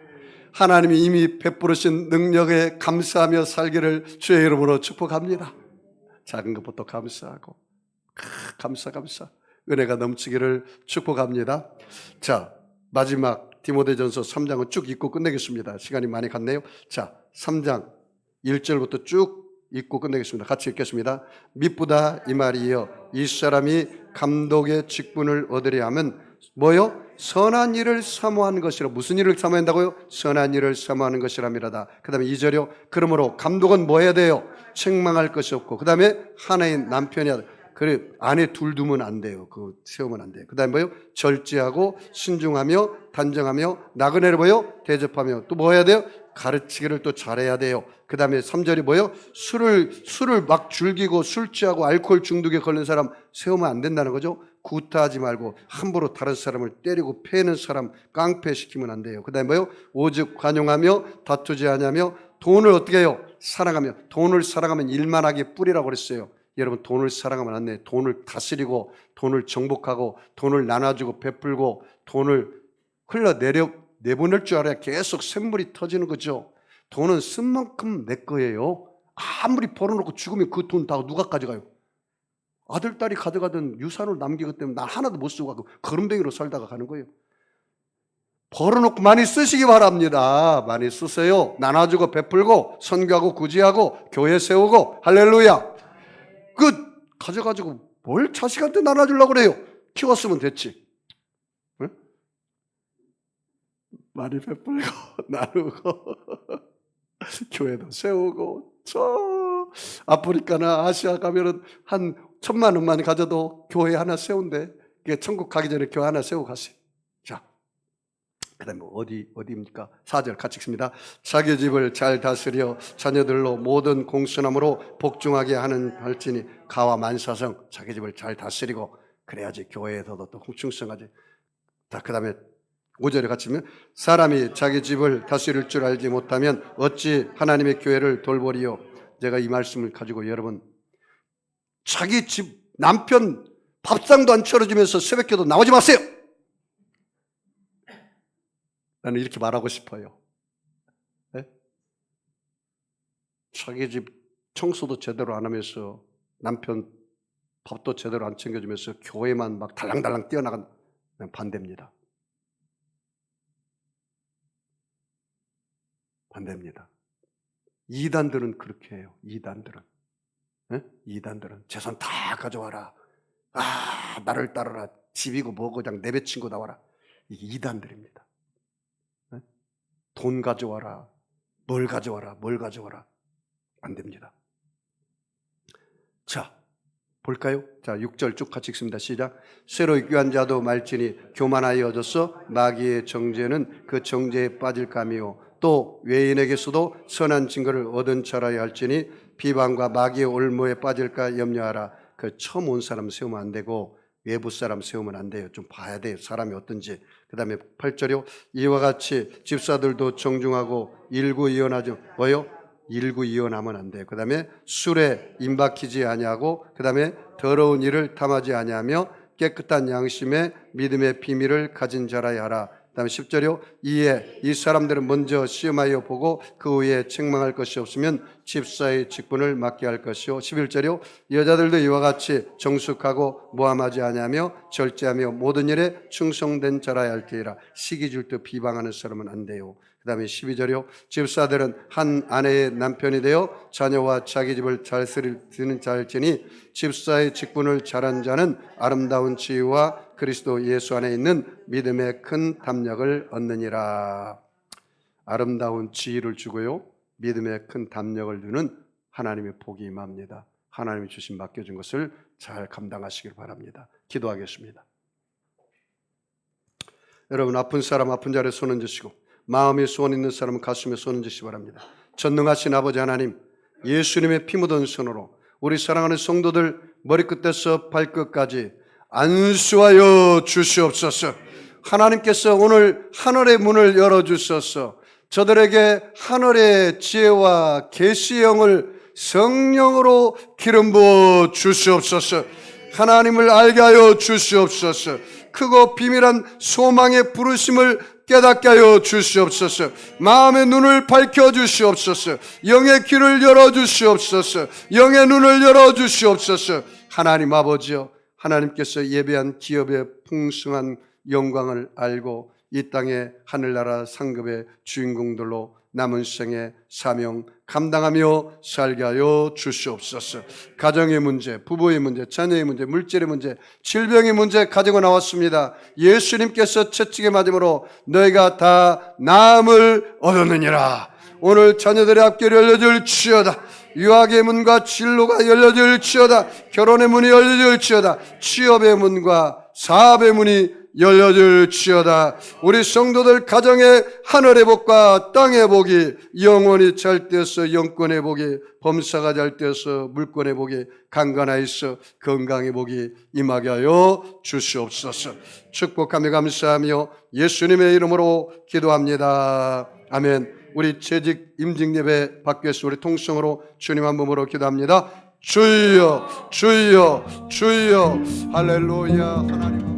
하나님이 이미 베푸르신 능력에 감사하며 살기를 주의 이름으로 축복합니다. 작은 것부터 감사하고 감사 은혜가 넘치기를 축복합니다. 자, 마지막 디모데전서 3장은 쭉 읽고 끝내겠습니다. 시간이 많이 갔네요. 자, 3장 1절부터 쭉 읽고 끝내겠습니다. 같이 읽겠습니다. 미쁘다 이 말이여 이 사람이 감독의 직분을 얻으려 하면 뭐요? 선한 일을 사모하는 것이라. 무슨 일을 사모한다고요? 선한 일을 사모하는 것이라미라다. 그 다음에 2절이요. 그러므로 감독은 뭐 해야 돼요? 책망할 것이 없고, 그 다음에 하나의 남편이야. 그래, 아내 둘 두면 안 돼요. 그거 세우면 안 돼요. 그 다음에 뭐요? 절제하고 신중하며 단정하며 나그네를 뭐요? 대접하며 또 뭐 해야 돼요? 가르치기를 또 잘해야 돼요. 그 다음에 3절이 뭐요? 술을 막 즐기고 술 취하고 알코올 중독에 걸린 사람 세우면 안 된다는 거죠. 구타하지 말고 함부로 다른 사람을 때리고 패는 사람 깡패시키면 안 돼요. 그 다음에 뭐요? 오직 관용하며 다투지 않으며 돈을 어떻게 해요? 사랑하며. 돈을 사랑하면 일만하게 뿌리라고 그랬어요. 여러분 돈을 사랑하면 안 돼요. 돈을 다스리고 돈을 정복하고 돈을 나눠주고 베풀고 돈을 내보낼 줄 알아야 계속 샘물이 터지는 거죠. 돈은 쓴 만큼 내 거예요. 아무리 벌어놓고 죽으면 그 돈 다 누가 가져가요? 아들, 딸이 가져가던 유산을 남기기 때문에 난 하나도 못 쓰고 가고 거름뱅이로 살다가 가는 거예요. 벌어놓고 많이 쓰시기 바랍니다. 많이 쓰세요. 나눠주고 베풀고 선교하고 구제하고 교회 세우고 할렐루야. 그 가져가지고 뭘 자식한테 나눠주려고 그래요? 키웠으면 됐지. 응? 많이 베풀고 나누고 교회도 세우고 저 아프리카나 아시아 가면은 한 1,000만 원만 가져도 교회 하나 세운대. 그게 천국 가기 전에 교회 하나 세우고 가세요. 자, 그 다음에 어디입니까? 4절 같이 읽습니다. 자기 집을 잘 다스려 자녀들로 모든 공순함으로 복종하게 하는 할지니 가와 만사성. 자기 집을 잘 다스리고 그래야지 교회에서도 또 홍충성하지. 자, 그 다음에 5절에 같이 읽으면 사람이 자기 집을 다스릴 줄 알지 못하면 어찌 하나님의 교회를 돌보리요. 제가 이 말씀을 가지고 여러분, 자기 집 남편 밥상도 안 차려주면서 새벽기도 나오지 마세요. 나는 이렇게 말하고 싶어요. 네? 자기 집 청소도 제대로 안 하면서 남편 밥도 제대로 안 챙겨주면서 교회만 막 달랑달랑 뛰어나간, 반대입니다. 반대입니다. 이단들은 그렇게 해요. 이단들은. 네? 이단들은 재산 다 가져와라. 나를 따르라. 집이고 뭐고 그냥 내배친 거 나와라. 이게 이단들입니다. 네? 돈 가져와라. 뭘 가져와라. 안 됩니다. 자, 볼까요? 자, 6절 쭉 같이 읽습니다. 시작. 새로 입교한 자도 말지니 교만하여져서 마귀의 정죄는 그 정죄에 빠질 감이요. 또 외인에게서도 선한 증거를 얻은 자라야 할지니 비방과 마귀의 올무에 빠질까 염려하라. 그 처음 온 사람 세우면 안 되고 외부 사람 세우면 안 돼요. 좀 봐야 돼요. 사람이 어떤지. 그 다음에 8절이요. 이와 같이 집사들도 정중하고 일구이연하죠. 뭐요? 일구이연하면 안 돼요. 그 다음에 술에 임박히지 아니하고 그 다음에 더러운 일을 탐하지 아니하며 깨끗한 양심에 믿음의 비밀을 가진 자라야 하라. 그 다음에 10절이요. 이에 이 사람들은 먼저 시험하여 보고 그 후에 책망할 것이 없으면 집사의 직분을 맡게 할 것이요. 11절이요. 여자들도 이와 같이 정숙하고 모함하지 아니하며 절제하며 모든 일에 충성된 자라야 할지니라. 시기 줄 때 비방하는 사람은 안 돼요. 그 다음에 12절이요. 집사들은 한 아내의 남편이 되어 자녀와 자기 집을 잘 쓰는 자일지니 집사의 직분을 잘한 자는 아름다운 지위와 그리스도 예수 안에 있는 믿음의 큰 담력을 얻느니라. 아름다운 지위를 주고요, 믿음의 큰 담력을 주는 하나님의 복이 임합니다. 하나님이 주신 맡겨준 것을 잘 감당하시길 바랍니다. 기도하겠습니다. 여러분, 아픈 사람 아픈 자리에 손 얹으시고 마음에 소원 있는 사람은 가슴에 손 얹으시기 바랍니다. 전능하신 아버지 하나님, 예수님의 피 묻은 손으로 우리 사랑하는 성도들 머리끝에서 발끝까지 안수하여 주시옵소서. 하나님께서 오늘 하늘의 문을 열어주셔서 저들에게 하늘의 지혜와 계시의 영을 성령으로 기름 부어 주시옵소서. 하나님을 알게 하여 주시옵소서. 크고 비밀한 소망의 부르심을 깨닫게 하여 주시옵소서. 마음의 눈을 밝혀 주시옵소서. 영의 귀를 열어 주시옵소서. 영의 눈을 열어 주시옵소서. 하나님 아버지여, 하나님께서 예배한 기업의 풍성한 영광을 알고 이 땅의 하늘나라 상급의 주인공들로 남은 생에 사명 감당하며 살게 하여 주시옵소서. 가정의 문제, 부부의 문제, 자녀의 문제, 물질의 문제, 질병의 문제 가지고 나왔습니다. 예수님께서 채찍에 맞음으로 너희가 다 나음을 얻었느니라. 오늘 자녀들의 앞길이 열려질지어다. 유학의 문과 진로가 열려질지어다. 결혼의 문이 열려질지어다. 취업의 문과 사업의 문이 열려질지어다. 우리 성도들 가정의 하늘의 복과 땅의 복이 영원히 잘 때서 영권의 복이, 범사가 잘 때서 물권의 복이, 강건하여서 건강의 복이 임하게 하여 주시옵소서. 축복하며 감사하며 예수님의 이름으로 기도합니다. 아멘. 우리 재직 임직 예배 받기 위해서 우리 통성으로 주님 한 몸으로 기도합니다. 주여, 주여, 주여. 할렐루야. 하나님.